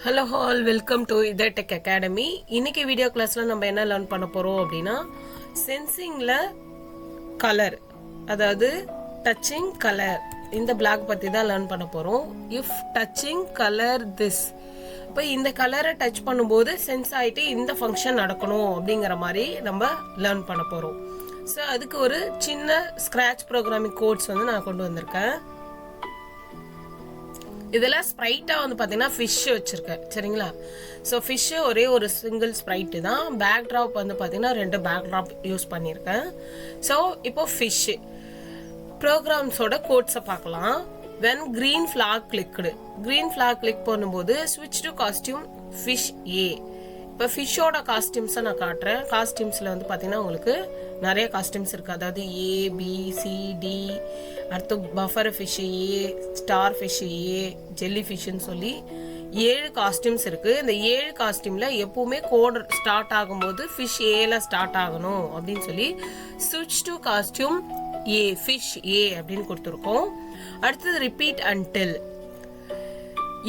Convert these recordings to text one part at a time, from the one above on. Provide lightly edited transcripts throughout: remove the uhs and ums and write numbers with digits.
Hello all, welcome to இதர் tech academy. இன்னைக்கு video கிளாஸ்ல நம்ம என்ன லேர்ன் பண்ண போறோம் அப்படின்னா, சென்சிங்ல கலர், அதாவது டச்சிங் கலர், இந்த பிளாக் பத்தி தான் லேர்ன் பண்ண போறோம். இஃப் டச்சிங் கலர் திஸ், இப்போ இந்த கலரை டச் பண்ணும்போது சென்ஸ் ஆயிட்டு இந்த ஃபங்க்ஷன் நடக்கணும் அப்படிங்கிற மாதிரி நம்ம லேர்ன் பண்ண போறோம். ஸோ அதுக்கு ஒரு சின்ன ஸ்கிராச் ப்ரோக்ராமிங் கோட்ஸ் வந்து நான் கொண்டு வந்திருக்கேன். இதெல்லாம் ஸ்ப்ரைட்டா வந்து பாத்தீங்கன்னா ஃபிஷ் வச்சிருக்கேன், சரிங்களா? ஸோ ஃபிஷ் ஒரே ஒரு சிங்கிள் ஸ்ப்ரைட்டு தான். பேக் ட்ராப் வந்து பாத்தீங்கன்னா 2 பேக் ட்ராப் யூஸ் பண்ணியிருக்கேன். ஸோ இப்போ ஃபிஷ் ப்ரோக்ராம்ஸோட கோட்ஸை பார்க்கலாம். when green flag clicked, green flag click பண்ணும்போது switch to costume fish A. இப்போ ஃபிஷ்ஷோட காஸ்டியூம்ஸை நான் காட்டுறேன். காஸ்டியூம்ஸில் வந்து பார்த்தீங்கன்னா உங்களுக்கு நிறைய காஸ்டியூம்ஸ் இருக்குது. அதாவது ஏ, பி, சி, டி, அடுத்து பஃபர் ஃபிஷ்ஷு ஏ, ஸ்டார் ஃபிஷ்ஷு ஏ, ஜெல்லி ஃபிஷ்ஷுன்னு சொல்லி 7 காஸ்டியூம்ஸ் இருக்குது. இந்த 7 காஸ்டியூமில் எப்போவுமே கோட் ஸ்டார்ட் ஆகும்போது ஃபிஷ் ஏல ஸ்டார்ட் ஆகணும் அப்படின்னு சொல்லி ஸ்விட்ச் டு காஸ்டியூம் ஏ, ஃபிஷ் ஏ அப்படின்னு கொடுத்துருக்கோம். அடுத்தது ரிப்பீட் அன்டில்,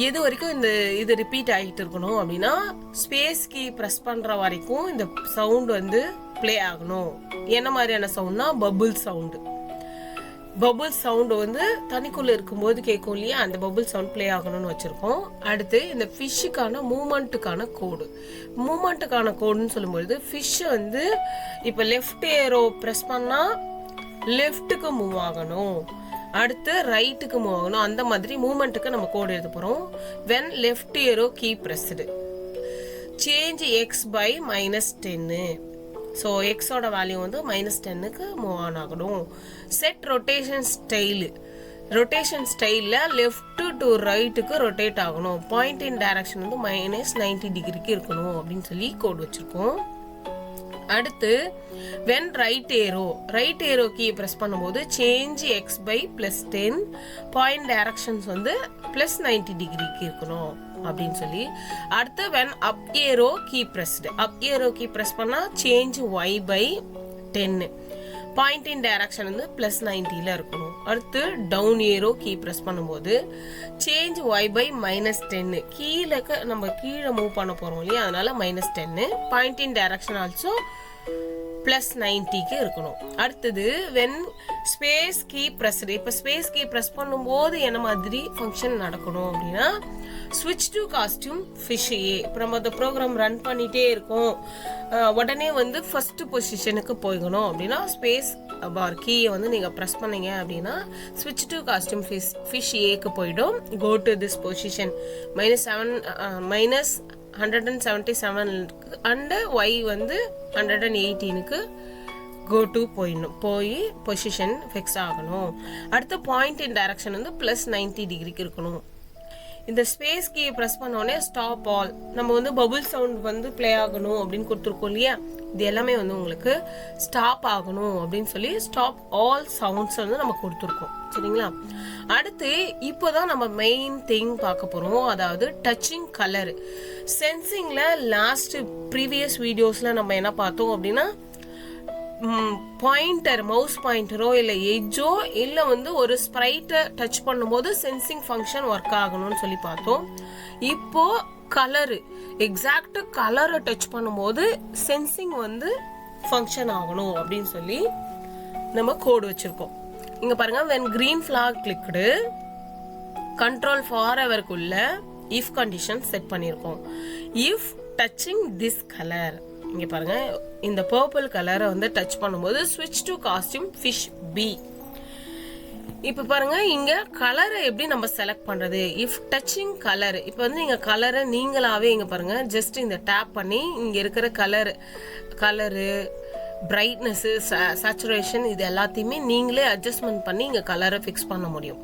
எது வரைக்கும் இது ரிப்பீட் ஆகிட்டு இருக்கணும் அப்படின்னா ஸ்பேஸ் கீ ப்ரெஸ் பண்ணுற வரைக்கும் இந்த சவுண்ட் வந்து ப்ளே ஆகணும். என்ன மாதிரியான சவுண்ட்னா பபுள் சவுண்டு. பபுள் சவுண்டு வந்து தண்ணிக்குள்ளே இருக்கும்போது கேட்கும் இல்லையா, அந்த பபுள் சவுண்ட் ப்ளே ஆகணும்னு வச்சுருக்கோம். அடுத்து இந்த ஃபிஷ்ஷுக்கான மூமெண்ட்டுக்கான கோடு. மூமெண்ட்டுக்கான கோடுன்னு சொல்லும்பொழுது ஃபிஷ்ஷை வந்து இப்போ லெஃப்ட் ஏரோ ப்ரெஸ் பண்ணால் லெஃப்ட்டுக்கு மூவ் ஆகணும், அடுத்து ரைட்டுக்கு மூவ் ஆகணும். அந்த மாதிரி மூமெண்ட்டுக்கு நம்ம கோடு எழுத போகிறோம். When left arrow key pressed, change X by -10. So எக்ஸோட வேல்யூ வந்து -10க்கு மூவ் ஆன் ஆகணும். செட் ரொட்டேஷன் ஸ்டைலு, ரொட்டேஷன் ஸ்டைலில் லெஃப்ட் டு ரைட்டுக்கு ரொட்டேட் ஆகணும். பாயிண்ட் இன் டைரக்ஷன் வந்து -90 டிகிரிக்கு இருக்கணும் அப்படின்னு சொல்லி கோட் வச்சுருக்கோம். அடுத்து when right arrow key press பண்ணும்போது change X by +10, point directions வந்து +90 டிகிரிக்கு இருக்கணும் அப்படின்னு சொல்லி. அடுத்து when up arrow key press பண்ணா change Y by 10, point in direction வந்து +90ல இருக்கணும். அடுத்து டவுன் ஏரோ கீ ப்ரெஸ் பண்ணும்போது சேஞ்ச் ஒய் பை -10, நம்ம கீழே மூவ் பண்ண போறோம் இல்லையா, அதனால -10, பாயிண்ட் இன் டைரக்ஷன் ஆல்சோ +90க்கு இருக்கணும். அடுத்தது வென் ஸ்பேஸ் கீ ப்ரெஸ்டு, இப்போ ஸ்பேஸ் கீ ப்ரெஸ் பண்ணும்போது என்ன மாதிரி ஃபங்க்ஷன் நடக்கணும் அப்படின்னா ஸ்விட்ச் டு காஸ்டியூம் ஃபிஷ் ஏ. இப்போ நம்ம அந்த ப்ரோக்ராம் ரன் பண்ணிட்டே இருக்கோம், உடனே வந்து ஃபர்ஸ்ட் பொசிஷனுக்கு போய்க்கணும் அப்படின்னா ஸ்பேஸ் பார் கீயை வந்து நீங்கள் ப்ரெஸ் பண்ணீங்க அப்படின்னா ஸ்விட்ச் டு காஸ்டியூம் ஃபிஷ் ஏக்கு போயிடும். Go to this position -177 and Y வந்து 118க்கு கோ டு போய் பொசிஷன் ஃபிக்ஸ் ஆகணும். அடுத்த பாயிண்ட் இன் டைரக்ஷன் வந்து +90 டிகிரிக்கு இருக்கணும். இந்த ஸ்பேஸ் கீயை ப்ரெஸ் பண்ணோடனே ஸ்டாப் ஆல், நம்ம வந்து பபுள் சவுண்ட் வந்து ப்ளே ஆகணும் அப்படின்னு கொடுத்துருக்கோம் இல்லையா, இது எல்லாமே வந்து உங்களுக்கு ஸ்டாப் ஆகணும் அப்படின்னு சொல்லி ஸ்டாப் ஆல் சவுண்ட்ஸ் வந்து நம்ம கொடுத்துருக்கோம், சரிங்களா? அடுத்து இப்போதான் நம்ம மெயின் திங் பார்க்க போறோம், அதாவது டச்சிங் கலர். சென்சிங்ல லாஸ்ட் ப்ரீவியஸ் வீடியோஸ்ல நம்ம என்ன பார்த்தோம் அப்படின்னா பாயிண்டர், மவுஸ் பாயிண்டரோ இல்லை எஜ்ஜோ இல்லை வந்து ஒரு ஸ்ப்ரைட்டை டச் பண்ணும்போது சென்சிங் ஃபங்க்ஷன் ஒர்க் ஆகணும்னு சொல்லி பார்த்தோம். இப்போ கலரு, எக்ஸாக்ட் கலரை டச் பண்ணும்போது சென்சிங் வந்து ஃபங்க்ஷன் ஆகணும் அப்படின்னு சொல்லி நம்ம கோடு வச்சிருக்கோம். இங்க பாருங்க, when green flag clicked, control foreverக்குள்ள if condition set பண்ணியிருக்கோம். if touching this color, இங்க பாருங்க, இந்த பர்பிள் கலரை வந்து டச் பண்ணும்போது switch to costume fish B. இப்ப பாருங்க, இங்க கலரை எப்படி நம்ம செலக்ட் பண்றது? இஃப் டச்சிங் கலர், இப்ப வந்து நீங்க கலரை நீங்களாவே இங்க பாருங்க, ஜஸ்ட் இந்த டேப் பண்ணி இங்க இருக்கிற கலரு பிரைட்னஸ், சேச்சுரேஷன், இது எல்லாத்தையுமே நீங்களே அட்ஜஸ்ட்மெண்ட் பண்ணி இங்க கலரை ஃபிக்ஸ் பண்ண முடியும்,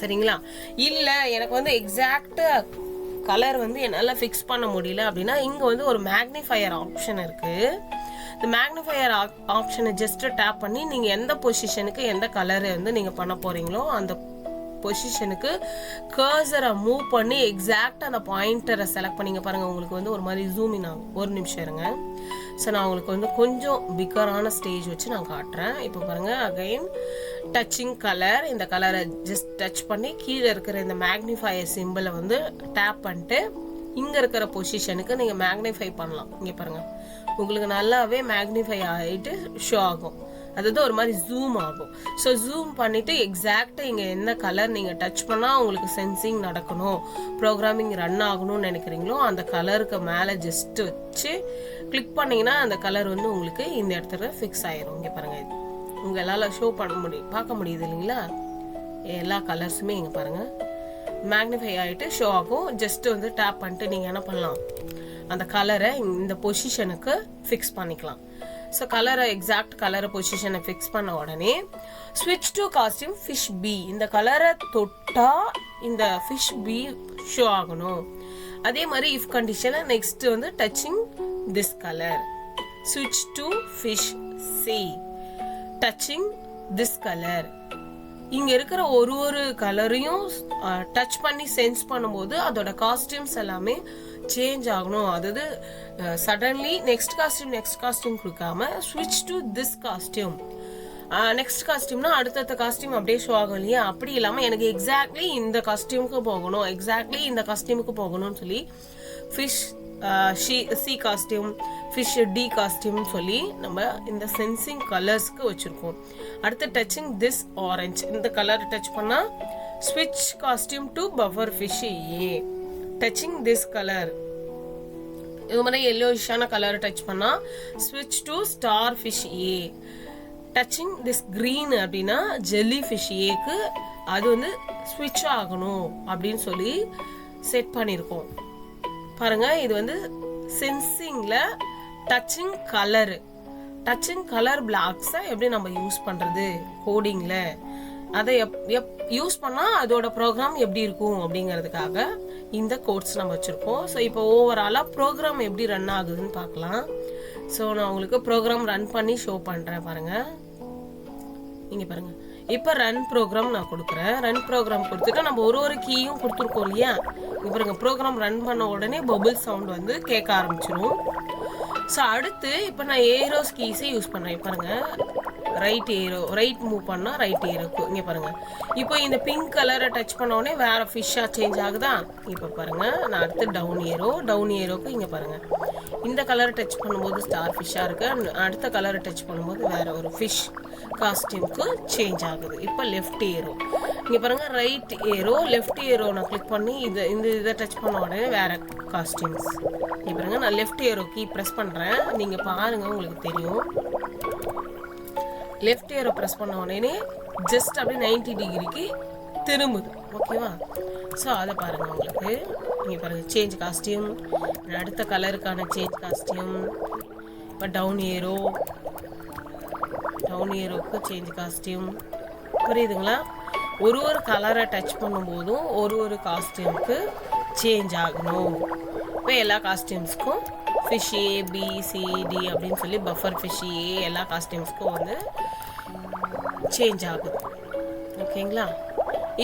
சரிங்களா? இல்ல எனக்கு வந்து எக்ஸாக்ட் கலர் வந்து என்னால் ஃபிக்ஸ் பண்ண முடியல அப்படின்னா இங்கே வந்து ஒரு மேக்னிஃபையர் ஆப்ஷன் இருக்கு. இந்த மேக்னிஃபையர் ஆப்ஷனை ஜஸ்ட் டேப் பண்ணி நீங்கள் எந்த பொசிஷனுக்கு எந்த கலரை வந்து நீங்கள் பண்ண போறீங்களோ அந்த பொசிஷனுக்கு கர்சரை மூவ் பண்ணி எக்ஸாக்ட் அந்த பாயிண்டரை செலக்ட் பண்ணிங்க பாருங்க, உங்களுக்கு வந்து ஒரு மாதிரி ஜூம் இன் ஆகும். ஒரு நிமிஷம் இருங்க. ஸோ நான் உங்களுக்கு வந்து கொஞ்சம் பிக்கரான ஸ்டேஜ் வச்சு நான் காட்டுறேன். இப்போ பாருங்க, அகைன் டச்சிங் கலர், இந்த கலரை ஜஸ்ட் டச் பண்ணி கீழே இருக்கிற இந்த மேக்னிஃபையர் சிம்பிளை வந்து டேப் பண்ணிட்டு இங்கே இருக்கிற பொசிஷனுக்கு நீங்கள் மேக்னிஃபை பண்ணலாம். இங்கே பாருங்கள், உங்களுக்கு நல்லாவே மேக்னிஃபை ஆகிட்டு ஷோ ஆகும், அதாவது ஒரு மாதிரி ஜூம் ஆகும். ஸோ ஜூம் பண்ணிவிட்டு எக்ஸாக்டாக இங்கே என்ன கலர் நீங்கள் டச் பண்ணால் உங்களுக்கு சென்சிங் நடக்கணும், ப்ரோக்ராமிங் ரன் ஆகணும்னு நினைக்கிறீங்களோ அந்த கலருக்கு மேலே ஜஸ்ட்டு வச்சு கிளிக் பண்ணிங்கன்னா அந்த கலர் வந்து உங்களுக்கு இந்த இடத்துல ஃபிக்ஸ் ஆயிரும். இங்கே பாருங்கள், இது உங்களால் ஷோ பண்ண முடியும், பார்க்க முடியுது இல்லைங்களா? எல்லா கலர்ஸுமே இங்கே பாருங்கள் மேக்னிஃபை ஆகிட்டு ஷோ ஆகும். ஜஸ்ட்டு வந்து டேப் பண்ணிட்டு நீங்கள் என்ன பண்ணலாம், அந்த கலரை இந்த பொசிஷனுக்கு ஃபிக்ஸ் பண்ணிக்கலாம். ஸோ கலரை எக்ஸாக்ட் கலரை பொசிஷனை ஃபிக்ஸ் பண்ண உடனே ஸ்விட்ச் டு காஸ்டியூம் ஃபிஷ் பி, இந்த கலரை தொட்டால் இந்த ஃபிஷ் பி ஷோ ஆகணும். அதே மாதிரி இஃப் கண்டிஷனை நெக்ஸ்ட் வந்து டச்சிங் திஸ் கலர், ஸ்விட்ச் to fish C, touching this colour. இங்கே இருக்கிற ஒரு கலரையும் டச் பண்ணி சென்ஸ் பண்ணும்போது அதோட காஸ்டியூம்ஸ் எல்லாமே சேஞ்ச் ஆகணும். அதாவது சடன்லி நெக்ஸ்ட் காஸ்டியூம் கொடுக்காம ஸ்விட்ச் டு திஸ் காஸ்டியூம், நெக்ஸ்ட் காஸ்டியூம்னா அடுத்தடுத்த காஸ்டியூம் அப்படியே ஷோ ஆகும் இல்லையா? அப்படி இல்லாமல் எனக்கு எக்ஸாக்ட்லி இந்த காஸ்டியூமுக்கு போகணும், எக்ஸாக்ட்லி இந்த காஸ்டியூமுக்கு போகணும்னு சொல்லி fish C costume, fish D காஸ்டியூம்னு சொல்லி நம்ம இந்த சென்சிங் கலர்ஸ்க்கு வச்சுருக்கோம். அடுத்து டச்சிங் திஸ் ஆரஞ்ச், இந்த கலர் டச் பண்ணால் ஸ்விட்ச் costume to puffer fish A, touching this colour. இது மாதிரி எல்லோயிஷான கலர் டச் பண்ணால் ஸ்விட்ச் to star fish A, touching this green அப்படின்னா ஜெல்லி ஃபிஷ் ஏக்கு அது வந்து ஸ்விட்ச் ஆகணும் அப்படின்னு சொல்லி செட் பண்ணியிருக்கோம். பாருங்க, இது வந்து சென்சிங்ல டச்சிங் கலர் பிளாக்ஸை எப்படி நம்ம யூஸ் பண்றது கோடிங்ல, அதை யூஸ் பண்ணா அதோட ப்ரோக்ராம் எப்படி இருக்கும் அப்படிங்கிறதுக்காக இந்த கோட்ஸ் நம்ம வச்சிருக்கோம். ஸோ இப்போ ஓவராலா ப்ரோக்ராம் எப்படி ரன் ஆகுதுன்னு பார்க்கலாம். ஸோ நான் உங்களுக்கு ப்ரோக்ராம் ரன் பண்ணி ஷோ பண்றேன். பாருங்க, இங்க பாருங்க, இப்போ ரன் ப்ரோக்ராம் நான் கொடுக்குறேன். ரன் ப்ரோக்ராம் கொடுத்துட்டு நம்ம ஒரு கீயும் கொடுத்துருக்கோம் இல்லையா? இங்கே பாருங்க, ப்ரோக்ராம் ரன் பண்ண உடனே பபிள் சவுண்ட் வந்து கேட்க ஆரம்பிச்சிடும். ஸோ அடுத்து இப்போ நான் ஏரோஸ் கீஸை யூஸ் பண்ணுறேன். பாருங்க, ரைட் மூவ் பண்ணால் ரைட் ஏரோக்கு. இங்கே பாருங்க, இப்போ இந்த பிங்க் கலரை டச் பண்ண உடனே வேற ஃபிஷ்ஷாக சேஞ்ச் ஆகுதா? இப்போ பாருங்க, நான் அடுத்து டவுன் ஏரோக்கு இங்கே பாருங்க, இந்த கலரை டச் பண்ணும்போது ஸ்டார் ஃபிஷ்ஷாக இருக்கு, அடுத்த கலரை டச் பண்ணும்போது வேற ஒரு ஃபிஷ் காஸ்டியூம்க்கு சேஞ்ச் ஆகுது. இப்போ லெஃப்ட் ஏரோ, இங்கே பாருங்க, ரைட் ஏரோ லெஃப்ட் ஏரோ நான் கிளிக் பண்ணி இதை டச் பண்ண உடனே வேற காஸ்டியூம்ஸ். இங்கே பாருங்க, நான் லெஃப்ட் ஏரோ கீ ப்ரெஸ் பண்ணுறேன், நீங்கள் பாருங்க உங்களுக்கு தெரியும். லெஃப்ட் ஏரோ ப்ரெஸ் பண்ண உடனே ஜஸ்ட் அப்படியே 90 டிகிரிக்கு திரும்புது. ஓகேவா? ஸோ அதை பாருங்க உங்களுக்கு. இங்கே பாருங்க, சேஞ்ச் காஸ்டியூம், அடுத்த கலருக்கான சேஞ்ச் காஸ்டியூம். இப்போ டவுன் ஏரோக்கு சேஞ்ச் காஸ்டியூம். புரியுதுங்களா? ஒரு கலரை டச் பண்ணும்போதும் ஒரு காஸ்டியூமுக்கு சேஞ்ச் ஆகணும். இப்போ எல்லா காஸ்டியூம்ஸ்க்கும் ஃபிஷ் ஏ பி சி டி அப்படின்னு சொல்லி பஃபர் ஃபிஷ் ஏ எல்லா காஸ்டியூம்ஸ்க்கும் வந்து சேஞ்ச் ஆகுது. ஓகேங்களா?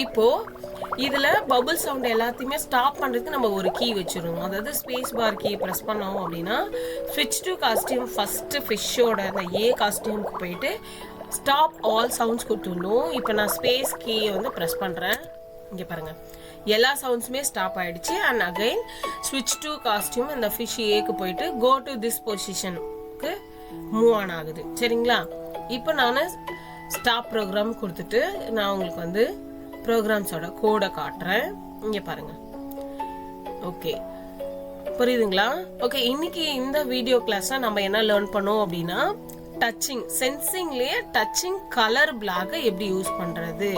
இப்போது இதில் பபுள் சவுண்ட் எல்லாத்தையுமே ஸ்டாப் பண்ணுறதுக்கு நம்ம ஒரு கீ வச்சுருவோம். அதாவது ஸ்பேஸ் பார் கீ ப்ரெஸ் பண்ணோம் அப்படின்னா ஸ்விட்ச் டு காஸ்டியூம் ஃபஸ்ட்டு ஃபிஷ்ஷோட அந்த ஏ காஸ்டியூமுக்கு போயிட்டு ஸ்டாப் ஆல் சவுண்ட்ஸ் கொடுத்துடணும். இப்போ நான் ஸ்பேஸ் கீயை வந்து ப்ரெஸ் பண்ணுறேன். இங்கே பாருங்கள், எல்லா சவுண்ட்ஸுமே ஸ்டாப் ஆகிடுச்சு. அண்ட் அகைன் ஸ்விட்ச் டு காஸ்டியூம் இந்த ஃபிஷ் ஏக்கு போயிட்டு கோ டு திஸ் பொசிஷனுக்கு மூவ் ஆன் ஆகுது. சரிங்களா? இப்போ நான் ஸ்டாப் ப்ரோக்ராம் கொடுத்துட்டு நான் உங்களுக்கு வந்து ப்ரோக்ராம்ஸோட கோடை காட்டுறேன். இங்கே பாருங்கள். ஓகே, புரியுதுங்களா? ஓகே, இன்னைக்கு இந்த வீடியோ கிளாஸில் நம்ம என்ன லேர்ன் பண்ணோம் அப்படின்னா சென்சிங்லேயே டச்சிங் கலர் பிளாக்கை எப்படி யூஸ் பண்ணுறது,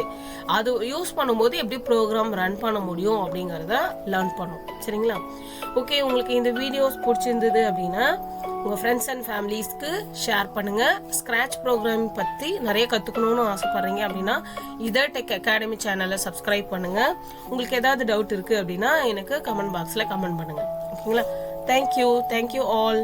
அது யூஸ் பண்ணும்போது எப்படி ப்ரோக்ராம் ரன் பண்ண முடியும் அப்படிங்கிறத லேர்ன் பண்ணோம். சரிங்களா? ஓகே, உங்களுக்கு இந்த வீடியோஸ் பிடிச்சிருந்தது அப்படின்னா உங்கள் ஃப்ரெண்ட்ஸ் அண்ட் ஃபேமிலிஸ்க்கு ஷேர் பண்ணுங்கள். ஸ்க்ராட்ச் ப்ரோக்ராமிங் பற்றி நிறைய கற்றுக்கணும்னு ஆசைப்பட்றீங்க அப்படின்னா இதர் டெக் அகாடமி சேனலை சப்ஸ்கிரைப் பண்ணுங்கள். உங்களுக்கு ஏதாவது டவுட் இருக்குது அப்படின்னா எனக்கு கமெண்ட் பாக்ஸில் கமெண்ட் பண்ணுங்கள். ஓகேங்களா? Thank you all.